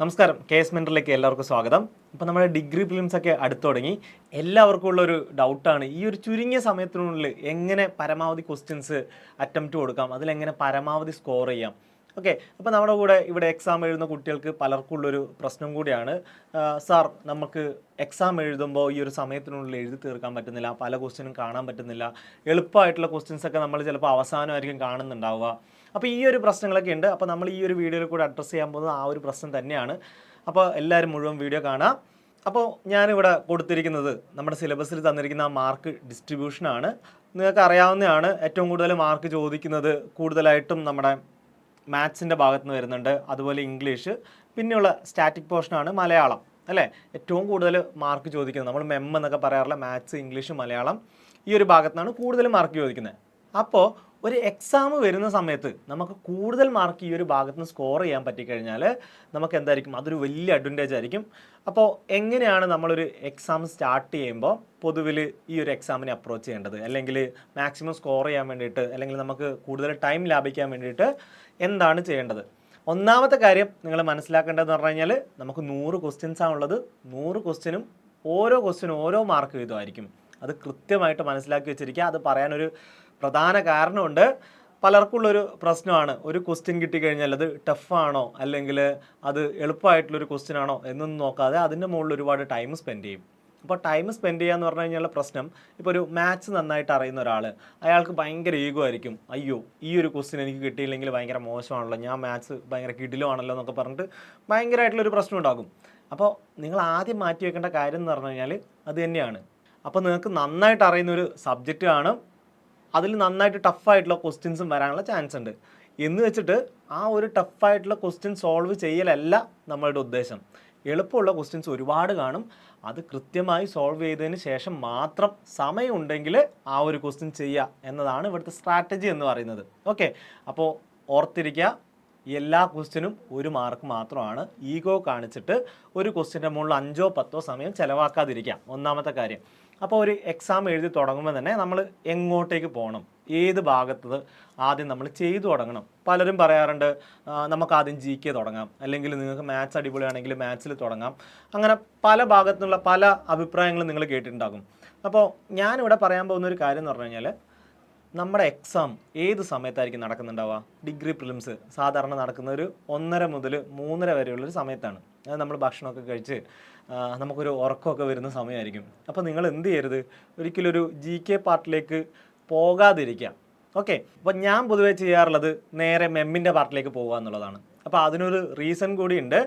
നമസ്കാരം, കേസ് മെൻറ്ററിലേക്ക് എല്ലാവർക്കും സ്വാഗതം. ഇപ്പോൾ നമ്മുടെ ഡിഗ്രി പ്രിലിംസ് ഒക്കെ അടുത്ത് തുടങ്ങി. എല്ലാവർക്കും ഉള്ളൊരു ഡൗട്ടാണ് ഈ ഒരു ചുരുങ്ങിയ സമയത്തിനുള്ളിൽ എങ്ങനെ പരമാവധി ക്വസ്റ്റ്യൻസ് അറ്റംപ്റ്റ് കൊടുക്കാം, അതിലെങ്ങനെ പരമാവധി സ്കോർ ചെയ്യാം. ഓക്കെ, അപ്പോൾ നമ്മുടെ കൂടെ ഇവിടെ എക്സാം എഴുതുന്ന കുട്ടികൾക്ക് പലർക്കും ഉള്ളൊരു പ്രശ്നം കൂടിയാണ്. സാർ, നമുക്ക് എക്സാം എഴുതുമ്പോൾ ഈ ഒരു സമയത്തിനുള്ളിൽ എഴുതി തീർക്കാൻ പറ്റുന്നില്ല, പല ക്വസ്റ്റ്യനും കാണാൻ പറ്റുന്നില്ല, എളുപ്പമായിട്ടുള്ള ക്വസ്റ്റ്യൻസൊക്കെ നമ്മൾ ചിലപ്പോൾ അവസാനമായിരിക്കും കാണുന്നുണ്ടാവുക. അപ്പോൾ ഈ ഒരു പ്രശ്നങ്ങളൊക്കെ ഉണ്ട്. അപ്പോൾ നമ്മൾ ഈ ഒരു വീഡിയോയിൽ കൂടെ അഡ്രസ്സ് ചെയ്യാൻ പോകുന്നത് ആ ഒരു പ്രശ്നം തന്നെയാണ്. അപ്പോൾ എല്ലാവരും മുഴുവൻ വീഡിയോ കാണാം. അപ്പോൾ ഞാനിവിടെ കൊടുത്തിരിക്കുന്നത് നമ്മുടെ സിലബസിൽ തന്നിരിക്കുന്ന ആ മാർക്ക് ഡിസ്ട്രിബ്യൂഷനാണ്. നിങ്ങൾക്ക് അറിയാവുന്നതാണ്, ഏറ്റവും കൂടുതൽ മാർക്ക് ചോദിക്കുന്നത് കൂടുതലായിട്ടും നമ്മുടെ മാത്സിൻ്റെ ഭാഗത്ത് നിന്ന് വരുന്നുണ്ട്, അതുപോലെ ഇംഗ്ലീഷ്, പിന്നെയുള്ള സ്റ്റാറ്റിക് പോർഷനാണ് മലയാളം അല്ലേ. ഏറ്റവും കൂടുതൽ മാർക്ക് ചോദിക്കുന്നത് നമ്മൾ മെം എന്നൊക്കെ പറയാറുള്ള മാത്സ്, ഇംഗ്ലീഷ്, മലയാളം, ഈ ഒരു ഭാഗത്തു നിന്നാണ് കൂടുതൽ മാർക്ക് ചോദിക്കുന്നത്. അപ്പോൾ ഒരു എക്സാം വരുന്ന സമയത്ത് നമുക്ക് കൂടുതൽ മാർക്ക് ഈ ഒരു ഭാഗത്ത് നിന്ന് സ്കോർ ചെയ്യാൻ പറ്റിക്കഴിഞ്ഞാൽ നമുക്ക് എന്തായിരിക്കും, അതൊരു വലിയ അഡ്വാൻറ്റേജ് ആയിരിക്കും. അപ്പോൾ എങ്ങനെയാണ് നമ്മളൊരു എക്സാം സ്റ്റാർട്ട് ചെയ്യുമ്പോൾ പൊതുവിൽ ഈ ഒരു എക്സാമിനെ അപ്രോച്ച് ചെയ്യേണ്ടത്, അല്ലെങ്കിൽ മാക്സിമം സ്കോർ ചെയ്യാൻ വേണ്ടിയിട്ട്, അല്ലെങ്കിൽ നമുക്ക് കൂടുതൽ ടൈം ലാഭിക്കാൻ വേണ്ടിയിട്ട് എന്താണ് ചെയ്യേണ്ടത്? ഒന്നാമത്തെ കാര്യം നിങ്ങൾ മനസ്സിലാക്കേണ്ടതെന്ന് പറഞ്ഞു കഴിഞ്ഞാൽ, നമുക്ക് 100 ക്വസ്റ്റ്യൻസാണ് ഉള്ളത്. 100 ക്വസ്റ്റ്യനും ഓരോ മാർക്ക് വീതമായിരിക്കും. അത് കൃത്യമായിട്ട് മനസ്സിലാക്കി വെച്ചിരിക്കുക. അത് പറയാനൊരു പ്രധാന കാരണമുണ്ട്. പലർക്കുള്ളൊരു പ്രശ്നമാണ്, ഒരു ക്വസ്റ്റ്യൻ കിട്ടിക്കഴിഞ്ഞാൽ അത് ടഫാണോ അല്ലെങ്കിൽ അത് എളുപ്പമായിട്ടുള്ളൊരു ക്വസ്റ്റ്യൻ ആണോ എന്നൊന്നും നോക്കാതെ അതിൻ്റെ മുകളിൽ ഒരുപാട് ടൈം സ്പെൻഡ് ചെയ്യും. അപ്പോൾ ടൈം സ്പെൻഡ് ചെയ്യുക എന്ന് പറഞ്ഞു കഴിഞ്ഞാൽ പ്രശ്നം, ഇപ്പോൾ ഒരു മാത്സ് നന്നായിട്ട് അറിയുന്ന ഒരാൾ, അയാൾക്ക് ഭയങ്കര ഈഗോ ആയിരിക്കും. അയ്യോ, ഈ ഒരു ക്വസ്റ്റ്യൻ എനിക്ക് കിട്ടിയില്ലെങ്കിൽ ഭയങ്കര മോശമാണല്ലോ, ഞാൻ മാത്സ് ഭയങ്കര കിടിലുമാണല്ലോ എന്നൊക്കെ പറഞ്ഞിട്ട് ഭയങ്കരമായിട്ടുള്ളൊരു പ്രശ്നം ഉണ്ടാകും. അപ്പോൾ നിങ്ങൾ ആദ്യം മാറ്റി വെക്കേണ്ട കാര്യം എന്ന് പറഞ്ഞു കഴിഞ്ഞാൽ അത് തന്നെയാണ്. അപ്പോൾ നിങ്ങൾക്ക് നന്നായിട്ട് അറിയുന്നൊരു സബ്ജക്റ്റ് കാണും, അതിൽ നന്നായിട്ട് ടഫായിട്ടുള്ള ക്വസ്റ്റ്യൻസും വരാനുള്ള ചാൻസ് ഉണ്ട്. എന്ന് വെച്ചിട്ട് ആ ഒരു ടഫായിട്ടുള്ള ക്വസ്റ്റ്യൻ സോൾവ് ചെയ്യലല്ല നമ്മളുടെ ഉദ്ദേശം. എളുപ്പമുള്ള ക്വസ്റ്റ്യൻസ് ഒരുപാട് കാണും, അത് കൃത്യമായി സോൾവ് ചെയ്തതിന് ശേഷം മാത്രം സമയമുണ്ടെങ്കിൽ ആ ഒരു ക്വസ്റ്റ്യൻ ചെയ്യുക എന്നതാണ് ഇവിടുത്തെ സ്ട്രാറ്റജി എന്ന് പറയുന്നത്. ഓക്കെ, അപ്പോൾ ഓർത്തിരിക്കുക, എല്ലാ ക്വസ്റ്റ്യനും 1 മാർക്ക് മാത്രമാണ്. ഈഗോ കാണിച്ചിട്ട് ഒരു ക്വസ്റ്റ്യൻ്റെ മുകളിൽ 5-10 സമയം ചിലവാക്കാതിരിക്കുക, ഒന്നാമത്തെ കാര്യം. അപ്പോൾ ഒരു എക്സാം എഴുതി തുടങ്ങുമ്പോൾ തന്നെ നമ്മൾ എങ്ങോട്ടേക്ക് പോകണം, ഏത് ഭാഗത്തത് ആദ്യം നമ്മൾ ചെയ്തു തുടങ്ങണം. പലരും പറയാറുണ്ട്, നമുക്ക് ആദ്യം GK തുടങ്ങാം, അല്ലെങ്കിൽ നിങ്ങൾക്ക് മാത്സ് അടിപൊളിയാണെങ്കിൽ മാത്സിൽ തുടങ്ങാം. അങ്ങനെ പല ഭാഗത്തുനിന്നുള്ള പല അഭിപ്രായങ്ങളും നിങ്ങൾ കേട്ടിട്ടുണ്ടാകും. അപ്പോൾ ഞാനിവിടെ പറയാൻ പോകുന്ന ഒരു കാര്യം എന്ന് പറഞ്ഞു കഴിഞ്ഞാൽ, നമ്മുടെ എക്സാം ഏത് സമയത്തായിരിക്കും നടക്കുന്നുണ്ടാവുക? ഡിഗ്രി പ്രിലിംസ് സാധാരണ നടക്കുന്ന ഒരു 1:30 മുതൽ 3:30 വരെയുള്ളൊരു സമയത്താണ്. അത് നമ്മൾ ഭക്ഷണമൊക്കെ കഴിച്ച് നമുക്കൊരു ഉറക്കമൊക്കെ വരുന്ന സമയമായിരിക്കും. അപ്പോൾ നിങ്ങൾ എന്ത് ചെയ്യരുത്, ഒരിക്കലും ഒരു GK പാർട്ടിലേക്ക് പോകാതിരിക്കുക. ഓക്കെ, അപ്പോൾ ഞാൻ പൊതുവേ ചെയ്യാറുള്ളത് നേരെ മെമ്മിൻ്റെ പാർട്ടിലേക്ക് പോകുക എന്നുള്ളതാണ്. അപ്പോൾ അതിനൊരു റീസൺ കൂടിയുണ്ട്.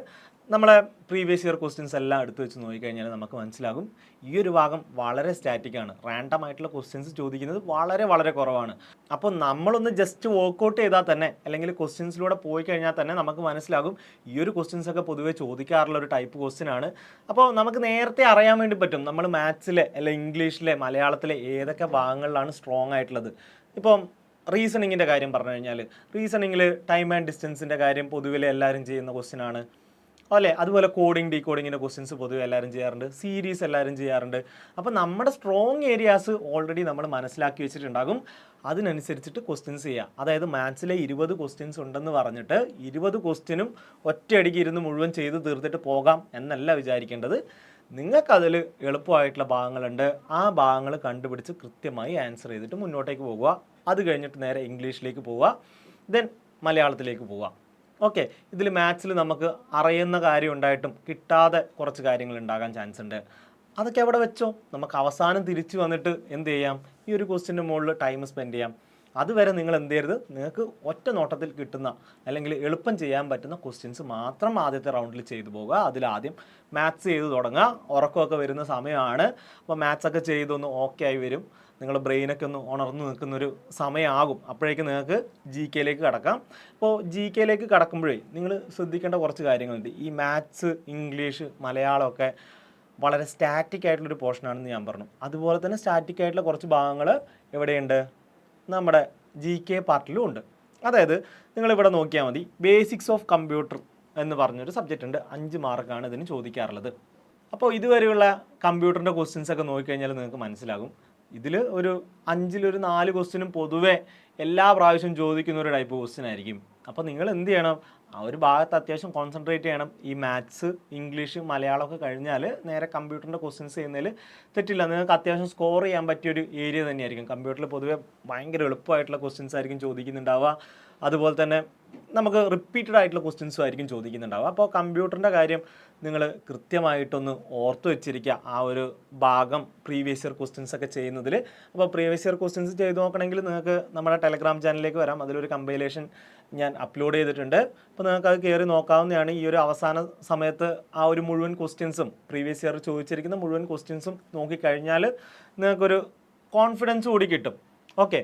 നമ്മളെ പ്രീവിയസ് ഇയർ ക്വസ്റ്റ്യൻസ് എല്ലാം എടുത്ത് വെച്ച് നോക്കിക്കഴിഞ്ഞാൽ നമുക്ക് മനസ്സിലാകും, ഈ ഒരു ഭാഗം വളരെ സ്റ്റാറ്റിക്കാണ്. റാൻഡം ആയിട്ടുള്ള ക്വസ്റ്റ്യൻസ് ചോദിക്കുന്നത് വളരെ വളരെ കുറവാണ്. അപ്പോൾ നമ്മളൊന്ന് ജസ്റ്റ് വർക്കൗട്ട് ചെയ്താൽ തന്നെ, അല്ലെങ്കിൽ ക്വസ്റ്റ്യൻസിലൂടെ പോയി കഴിഞ്ഞാൽ തന്നെ നമുക്ക് മനസ്സിലാകും ഈ ഒരു ക്വസ്റ്റ്യൻസൊക്കെ പൊതുവേ ചോദിക്കാറുള്ള ഒരു ടൈപ്പ് ക്വസ്റ്റ്യൻ ആണ്. അപ്പോൾ നമുക്ക് നേരത്തെ അറിയാൻ വേണ്ടി പറ്റും നമ്മൾ മാത്സിലെ അല്ലെങ്കിൽ ഇംഗ്ലീഷിലെ മലയാളത്തിലെ ഏതൊക്കെ ഭാഗങ്ങളിലാണ് സ്ട്രോങ് ആയിട്ടുള്ളത്. ഇപ്പം റീസണിങ്ങിൻ്റെ കാര്യം പറഞ്ഞു കഴിഞ്ഞാൽ, റീസണിങ്ങിൽ ടൈം ആൻഡ് ഡിസ്റ്റൻസിൻ്റെ കാര്യം പൊതുവിലെ എല്ലാവരും ചെയ്യുന്ന ക്വസ്റ്റ്യൻ ആണ് അല്ലേ. അതുപോലെ കോഡിങ്, ഡീകോഡിങ്ങിൻ്റെ ക്വസ്റ്റ്യൻസ് പൊതുവെ എല്ലാവരും ചെയ്യാറുണ്ട്, സീരീസ് എല്ലാവരും ചെയ്യാറുണ്ട്. അപ്പോൾ നമ്മുടെ സ്ട്രോങ് ഏരിയാസ് ഓൾറെഡി നമ്മൾ മനസ്സിലാക്കി വെച്ചിട്ടുണ്ടാകും. അതിനനുസരിച്ചിട്ട് ക്വസ്റ്റ്യൻസ് ചെയ്യുക. അതായത് മാത്സിലെ 20 ക്വസ്റ്റ്യൻസ് ഉണ്ടെന്ന് പറഞ്ഞിട്ട് 20 ക്വസ്റ്റ്യനും ഒറ്റയടിക്ക് ഇരുന്ന് മുഴുവൻ ചെയ്ത് തീർത്തിട്ട് പോകാം എന്നല്ല വിചാരിക്കേണ്ടത്. നിങ്ങൾക്കതിൽ എളുപ്പമായിട്ടുള്ള ഭാഗങ്ങളുണ്ട്, ആ ഭാഗങ്ങൾ കണ്ടുപിടിച്ച് കൃത്യമായി ആൻസർ ചെയ്തിട്ട് മുന്നോട്ടേക്ക് പോകുക. അത് കഴിഞ്ഞിട്ട് നേരെ ഇംഗ്ലീഷിലേക്ക് പോവുക, ദെൻ മലയാളത്തിലേക്ക് പോവുക. ഓക്കെ, ഇതിൽ മാത്സിൽ നമുക്ക് അറിയുന്ന കാര്യം ഉണ്ടായിട്ടും കിട്ടാതെ കുറച്ച് കാര്യങ്ങൾ ഉണ്ടാകാൻ ചാൻസ് ഉണ്ട്. അതൊക്കെ അവിടെ വെച്ചോ, നമുക്ക് അവസാനം തിരിച്ചു വന്നിട്ട് എന്ത് ചെയ്യാം, ഈ ഒരു ക്വസ്റ്റ്യൻ്റെ മുകളിൽ ടൈം സ്പെൻഡ് ചെയ്യാം. അതുവരെ നിങ്ങൾ എന്ത് ചെയ്യരുത്, നിങ്ങൾക്ക് ഒറ്റ നോട്ടത്തിൽ കിട്ടുന്ന അല്ലെങ്കിൽ എളുപ്പം ചെയ്യാൻ പറ്റുന്ന ക്വസ്റ്റ്യൻസ് മാത്രം ആദ്യത്തെ റൗണ്ടിൽ ചെയ്തു പോകുക. അതിലാദ്യം മാത്സ് ചെയ്ത് തുടങ്ങുക. ഉറക്കമൊക്കെ വരുന്ന സമയമാണ്, അപ്പോൾ മാത്സൊക്കെ ചെയ്തൊന്ന് ഓക്കെ ആയി വരും, നിങ്ങളുടെ ബ്രെയിനൊക്കെ ഒന്ന് ഉണർന്നു നിൽക്കുന്നൊരു സമയമാകും. അപ്പോഴേക്കും നിങ്ങൾക്ക് GK കടക്കാം. അപ്പോൾ GK കടക്കുമ്പോഴേ നിങ്ങൾ ശ്രദ്ധിക്കേണ്ട കുറച്ച് കാര്യങ്ങളുണ്ട്. ഈ മാത്സ്, ഇംഗ്ലീഷ്, മലയാളമൊക്കെ വളരെ സ്റ്റാറ്റിക് ആയിട്ടുള്ളൊരു പോർഷനാണെന്ന് ഞാൻ പറഞ്ഞു. അതുപോലെ തന്നെ സ്റ്റാറ്റിക് ആയിട്ടുള്ള കുറച്ച് ഭാഗങ്ങൾ എവിടെയുണ്ട്, നമ്മുടെ GK പാർട്ടിലും ഉണ്ട്. അതായത് നിങ്ങളിവിടെ നോക്കിയാൽ മതി, ബേസിക്സ് ഓഫ് കമ്പ്യൂട്ടർ എന്ന് പറഞ്ഞൊരു സബ്ജക്റ്റ് ഉണ്ട്. 5 മാർക്കാണ് ഇതിന് ചോദിക്കാറുള്ളത്. അപ്പോൾ ഇതുവരെയുള്ള കമ്പ്യൂട്ടറിൻ്റെ ക്വസ്റ്റ്യൻസൊക്കെ നോക്കിക്കഴിഞ്ഞാൽ നിങ്ങൾക്ക് മനസ്സിലാകും, ഇതിൽ ഒരു 5-4 ക്വസ്റ്റ്യനും പൊതുവേ എല്ലാ പ്രാവശ്യവും ചോദിക്കുന്ന ഒരു ടൈപ്പ് ക്വസ്റ്റ്യൻ ആയിരിക്കും. അപ്പോൾ നിങ്ങൾ എന്ത് ചെയ്യണം, ആ ഒരു ഭാഗത്ത് അത്യാവശ്യം കോൺസെൻട്രേറ്റ് ചെയ്യണം. ഈ മാത്സ്, ഇംഗ്ലീഷ്, മലയാളമൊക്കെ കഴിഞ്ഞാൽ നേരെ കമ്പ്യൂട്ടറിൻ്റെ ക്വസ്റ്റ്യൻസ് ചെയ്യുന്നതിൽ തെറ്റില്ല. നിങ്ങൾക്ക് അത്യാവശ്യം സ്കോർ ചെയ്യാൻ പറ്റിയൊരു ഏരിയ തന്നെയായിരിക്കും. കമ്പ്യൂട്ടറിൽ പൊതുവേ ഭയങ്കര എളുപ്പമായിട്ടുള്ള ക്വസ്റ്റ്യൻസ് ആയിരിക്കും ചോദിക്കുന്നുണ്ടാവുക. അതുപോലെ തന്നെ നമുക്ക് റിപ്പീറ്റഡ് ആയിട്ടുള്ള ക്വസ്റ്റ്യൻസും ആയിരിക്കും ചോദിക്കുന്നുണ്ടാവുക. അപ്പോൾ കമ്പ്യൂട്ടറിൻ്റെ കാര്യം നിങ്ങൾ കൃത്യമായിട്ടൊന്ന് ഓർത്ത് വെച്ചിരിക്കുക, ആ ഒരു ഭാഗം പ്രീവിയസ് ഇയർ ക്വസ്റ്റ്യൻസ് ഒക്കെ ചെയ്യുന്നതിൽ. അപ്പോൾ പ്രീവിയസ് ഇയർ ക്വസ്റ്റ്യൻസ് ചെയ്ത് നോക്കണമെങ്കിൽ നിങ്ങൾക്ക് നമ്മുടെ ടെലഗ്രാം ചാനലിലേക്ക് വരാം. അതിലൊരു കമ്പൈലേഷൻ ഞാൻ അപ്ലോഡ് ചെയ്തിട്ടുണ്ട്. അപ്പോൾ നിങ്ങൾക്ക് അത് കയറി നോക്കാവുന്നതാണ്. ഈ ഒരു അവസാന സമയത്ത് ആ ഒരു മുഴുവൻ ക്വസ്റ്റ്യൻസും പ്രീവിയസ് ഇയർ ചോദിച്ചിരിക്കുന്ന മുഴുവൻ ക്വസ്റ്റ്യൻസും നോക്കിക്കഴിഞ്ഞാൽ നിങ്ങൾക്കൊരു കോൺഫിഡൻസ് കൂടി കിട്ടും. ഓക്കെ,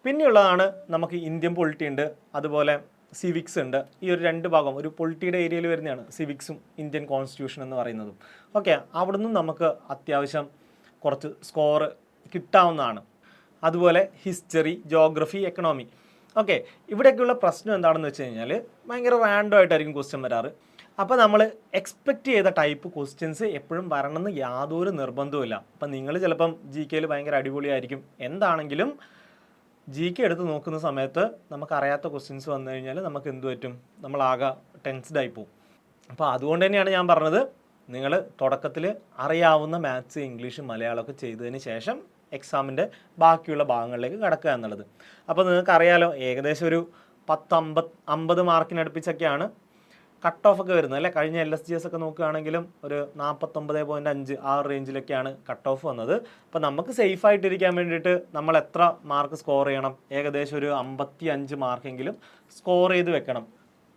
പിന്നെയുള്ളതാണ് നമുക്ക് ഇന്ത്യൻ പൊളിറ്റി ഉണ്ട്, അതുപോലെ സിവിക്സ് ഉണ്ട്. ഈ ഒരു രണ്ട് ഭാഗം ഒരു പൊളിറ്റിയുടെ ഏരിയയിൽ വരുന്നതാണ് സിവിക്സും ഇന്ത്യൻ കോൺസ്റ്റിറ്റ്യൂഷൻ എന്ന് പറയുന്നതും. ഓക്കെ, അവിടുന്ന് നമുക്ക് അത്യാവശ്യം കുറച്ച് സ്കോർ കിട്ടാവുന്നതാണ്. അതുപോലെ ഹിസ്റ്ററി, ജോഗ്രഫി, എക്കണോമി. ഓക്കെ, ഇവിടെയൊക്കെയുള്ള പ്രശ്നം എന്താണെന്ന് വെച്ച് കഴിഞ്ഞാൽ ഭയങ്കര റാൻഡം ആയിട്ടായിരിക്കും ക്വസ്റ്റ്യൻ വരാറ്. അപ്പോൾ നമ്മൾ എക്സ്പെക്റ്റ് ചെയ്ത ടൈപ്പ് ക്വസ്റ്റ്യൻസ് എപ്പോഴും വരണമെന്ന് യാതൊരു നിർബന്ധവുമില്ല. അപ്പം നിങ്ങൾ ചിലപ്പം ജി കെയിൽ ഭയങ്കര അടിപൊളിയായിരിക്കും, എന്താണെങ്കിലും ജി കെ എടുത്ത് നോക്കുന്ന സമയത്ത് നമുക്കറിയാത്ത ക്വസ്റ്റ്യൻസ് വന്നു കഴിഞ്ഞാൽ നമുക്ക് എന്ത് പറ്റും, നമ്മളാകെ ടെൻസ്ഡായി പോകും. അപ്പോൾ അതുകൊണ്ട് തന്നെയാണ് ഞാൻ പറഞ്ഞത്, നിങ്ങൾ തുടക്കത്തിൽ അറിയാവുന്ന മാത്സ്, ഇംഗ്ലീഷ്, മലയാളമൊക്കെ ചെയ്തതിന് ശേഷം എക്സാമിൻ്റെ ബാക്കിയുള്ള ഭാഗങ്ങളിലേക്ക് കടക്കുക എന്നുള്ളത്. അപ്പോൾ നിങ്ങൾക്കറിയാലോ, ഏകദേശം ഒരു 50 മാർക്കിനടുപ്പിച്ചൊക്കെയാണ് കട്ട് ഓഫ് ഒക്കെ വരുന്നത് അല്ലേ. കഴിഞ്ഞ LSGS ഒക്കെ നോക്കുകയാണെങ്കിലും ഒരു 49.5 ആ റേഞ്ചിലൊക്കെയാണ് കട്ട് ഓഫ് വന്നത്. അപ്പോൾ നമുക്ക് സേഫ് ആയിട്ടിരിക്കാൻ വേണ്ടിയിട്ട് നമ്മൾ എത്ര മാർക്ക് സ്കോർ ചെയ്യണം, ഏകദേശം ഒരു 55 മാർക്കെങ്കിലും സ്കോർ ചെയ്ത് വെക്കണം.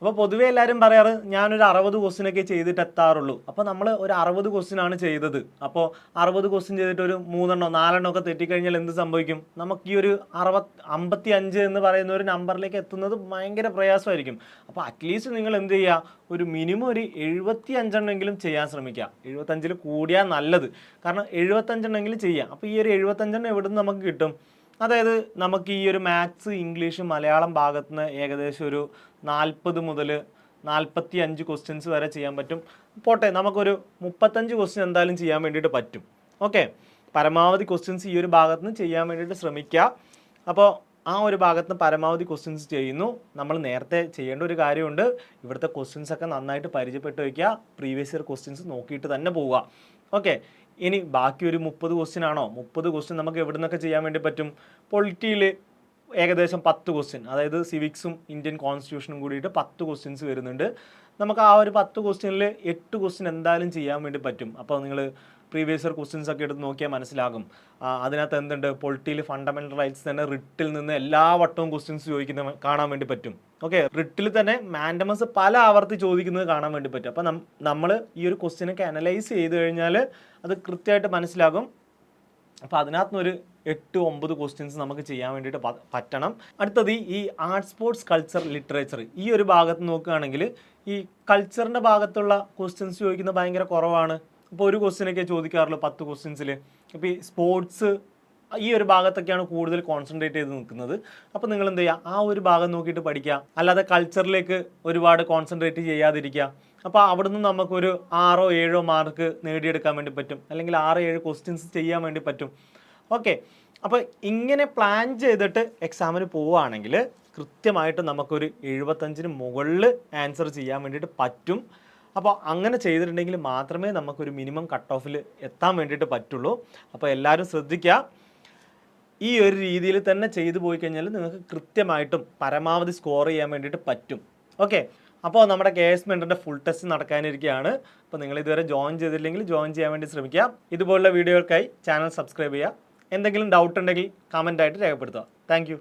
അപ്പോൾ പൊതുവേ എല്ലാവരും പറയാറ് ഞാനൊരു 60 ക്വസ്റ്റ്യനൊക്കെ ചെയ്തിട്ട് എത്താറുള്ളൂ. അപ്പോൾ നമ്മൾ ഒരു 60 ക്വസ്റ്റ്യനാണ് ചെയ്തത്. അപ്പോൾ 60 ക്വസ്റ്റ്യൻ ചെയ്തിട്ട് ഒരു 3 4 ഒക്കെ തെറ്റിക്കഴിഞ്ഞാൽ എന്ത് സംഭവിക്കും, നമുക്ക് ഈ ഒരു 55 എന്ന് പറയുന്ന ഒരു നമ്പറിലേക്ക് എത്തുന്നത് ഭയങ്കര പ്രയാസമായിരിക്കും. അപ്പോൾ അറ്റ്ലീസ്റ്റ് നിങ്ങൾ എന്ത് ചെയ്യുക, ഒരു മിനിമം ഒരു 75 ചെയ്യാൻ ശ്രമിക്കുക. 75 കൂടിയാൽ നല്ലത്, കാരണം 75 ചെയ്യുക. അപ്പോൾ ഈ ഒരു 75 എവിടെ നിന്ന് നമുക്ക് കിട്ടും, അതായത് നമുക്ക് ഈ ഒരു മാത്സ്, ഇംഗ്ലീഷ്, മലയാളം ഭാഗത്ത് നിന്ന് ഏകദേശം ഒരു 40 മുതൽ 45 ക്വസ്റ്റ്യൻസ് വരെ ചെയ്യാൻ പറ്റും. പോട്ടെ, നമുക്കൊരു 35 ക്വസ്റ്റ്യൻ എന്തായാലും ചെയ്യാൻ വേണ്ടിയിട്ട് പറ്റും. ഓക്കെ, പരമാവധി ക്വസ്റ്റ്യൻസ് ഈ ഒരു ഭാഗത്ത് നിന്ന് ചെയ്യാൻ വേണ്ടിയിട്ട് ശ്രമിക്കുക. അപ്പോൾ ആ ഒരു ഭാഗത്ത് നിന്ന് പരമാവധി ക്വസ്റ്റ്യൻസ് ചെയ്യുന്നു. നമ്മൾ നേരത്തെ ചെയ്യേണ്ട ഒരു കാര്യമുണ്ട്, ഇവിടുത്തെ ക്വസ്റ്റ്യൻസ് ഒക്കെ നന്നായിട്ട് പരിചയപ്പെട്ട് വയ്ക്കുക, പ്രീവിയസ് ഇയർ ക്വസ്റ്റ്യൻസ് നോക്കിയിട്ട് തന്നെ പോവുക. ഓക്കെ, ഇനി ബാക്കി ഒരു 30 ക്വസ്റ്റ്യൻ ആണോ, 30 ക്വസ്റ്റ്യൻ നമുക്ക് എവിടെ നിന്നൊക്കെ ചെയ്യാൻ വേണ്ടി പറ്റും. പൊളിറ്റിയിൽ ഏകദേശം 10 ക്വസ്റ്റ്യൻ, അതായത് സിവിക്സും ഇന്ത്യൻ കോൺസ്റ്റിറ്റ്യൂഷനും കൂടിയിട്ട് 10 ക്വസ്റ്റ്യൻസ് വരുന്നുണ്ട്. നമുക്ക് ആ ഒരു 10 ക്വസ്റ്റ്യനിൽ 8 ക്വസ്റ്റ്യൻ എന്തായാലും ചെയ്യാൻ വേണ്ടി പറ്റും. അപ്പോൾ നിങ്ങൾ പ്രീവിയസ് ഇയർ ക്വസ്റ്റ്യൻസ് ഒക്കെ എടുത്ത് നോക്കിയാൽ മനസ്സിലാകും. അതിനകത്ത് എന്തുണ്ട്, പൊളിറ്റിയിൽ ഫണ്ടമെൻ്റൽ റൈറ്റ്സ് തന്നെ റിട്ടിൽ നിന്ന് എല്ലാ വട്ടവും ക്വസ്റ്റ്യൻസ് ചോദിക്കുന്ന കാണാൻ വേണ്ടി പറ്റും. ഓക്കെ, റിട്ടിൽ തന്നെ മാൻഡമസ് പല ആവർത്തി ചോദിക്കുന്നത് കാണാൻ വേണ്ടി പറ്റും. അപ്പോൾ നമ്മൾ ഈ ഒരു ക്വസ്റ്റ്യനൊക്കെ അനലൈസ് ചെയ്ത് കഴിഞ്ഞാൽ അത് കൃത്യമായിട്ട് മനസ്സിലാകും. അപ്പോൾ അതിനകത്തുനിന്നൊരു 8-9 ക്വസ്റ്റ്യൻസ് നമുക്ക് ചെയ്യാൻ വേണ്ടിയിട്ട് പറ്റണം. അടുത്തത് ഈ ആർട്സ്, സ്പോർട്സ്, കൾച്ചർ, ലിറ്ററേച്ചർ, ഈ ഒരു ഭാഗത്ത് നോക്കുകയാണെങ്കിൽ ഈ കൾച്ചറിൻ്റെ ഭാഗത്തുള്ള ക്വസ്റ്റ്യൻസ് ചോദിക്കുന്നത് ഭയങ്കര കുറവാണ്. ഇപ്പോൾ ഒരു ക്വസ്റ്റ്യനൊക്കെ ചോദിക്കാറുള്ളൂ 10 ക്വസ്റ്റ്യൻസിൽ. ഇപ്പോൾ ഈ സ്പോർട്സ് ഈ ഒരു ഭാഗത്തൊക്കെയാണ് കൂടുതൽ കോൺസെൻട്രേറ്റ് ചെയ്ത് നിൽക്കുന്നത്. അപ്പോൾ നിങ്ങൾ എന്ത് ചെയ്യുക, ആ ഒരു ഭാഗം നോക്കിയിട്ട് പഠിക്കുക, അല്ലാതെ കൾച്ചറിലേക്ക് ഒരുപാട് കോൺസെൻട്രേറ്റ് ചെയ്യാതിരിക്കുക. അപ്പോൾ അവിടുന്ന് നമുക്കൊരു 6-7 മാർക്ക് നേടിയെടുക്കാൻ വേണ്ടി പറ്റും, അല്ലെങ്കിൽ 6-7 ക്വസ്റ്റ്യൻസ് ചെയ്യാൻ വേണ്ടി പറ്റും. ഓക്കെ, അപ്പോൾ ഇങ്ങനെ പ്ലാൻ ചെയ്തിട്ട് എക്സാമിന് പോവുകയാണെങ്കിൽ കൃത്യമായിട്ട് നമുക്കൊരു 75 മുകളിൽ ആൻസർ ചെയ്യാൻ വേണ്ടിയിട്ട് പറ്റും. അപ്പോൾ അങ്ങനെ ചെയ്തിട്ടുണ്ടെങ്കിൽ മാത്രമേ നമുക്കൊരു മിനിമം കട്ട് ഓഫിൽ എത്താൻ വേണ്ടിയിട്ട് പറ്റുള്ളൂ. അപ്പോൾ എല്ലാവരും ശ്രദ്ധിക്കുക, ഈ ഒരു രീതിയിൽ തന്നെ ചെയ്തു പോയി കഴിഞ്ഞാൽ നിങ്ങൾക്ക് കൃത്യമായിട്ടും പരമാവധി സ്കോർ ചെയ്യാൻ വേണ്ടിയിട്ട് പറ്റും. ഓക്കെ, അപ്പോൾ നമ്മുടെ KS മെൻറ്ററിൻ്റെ ഫുൾ ടെസ്റ്റ് നടക്കാനിരിക്കുകയാണ്. അപ്പോൾ നിങ്ങൾ ഇതുവരെ ജോയിൻ ചെയ്തില്ലെങ്കിൽ ജോയിൻ ചെയ്യാൻ വേണ്ടി ശ്രമിക്കുക. ഇതുപോലുള്ള വീഡിയോകൾക്കായി ചാനൽ സബ്സ്ക്രൈബ് ചെയ്യുക. എന്തെങ്കിലും ഡൗട്ട് ഉണ്ടെങ്കിൽ കമൻ്റായിട്ട് രേഖപ്പെടുത്തുക. താങ്ക്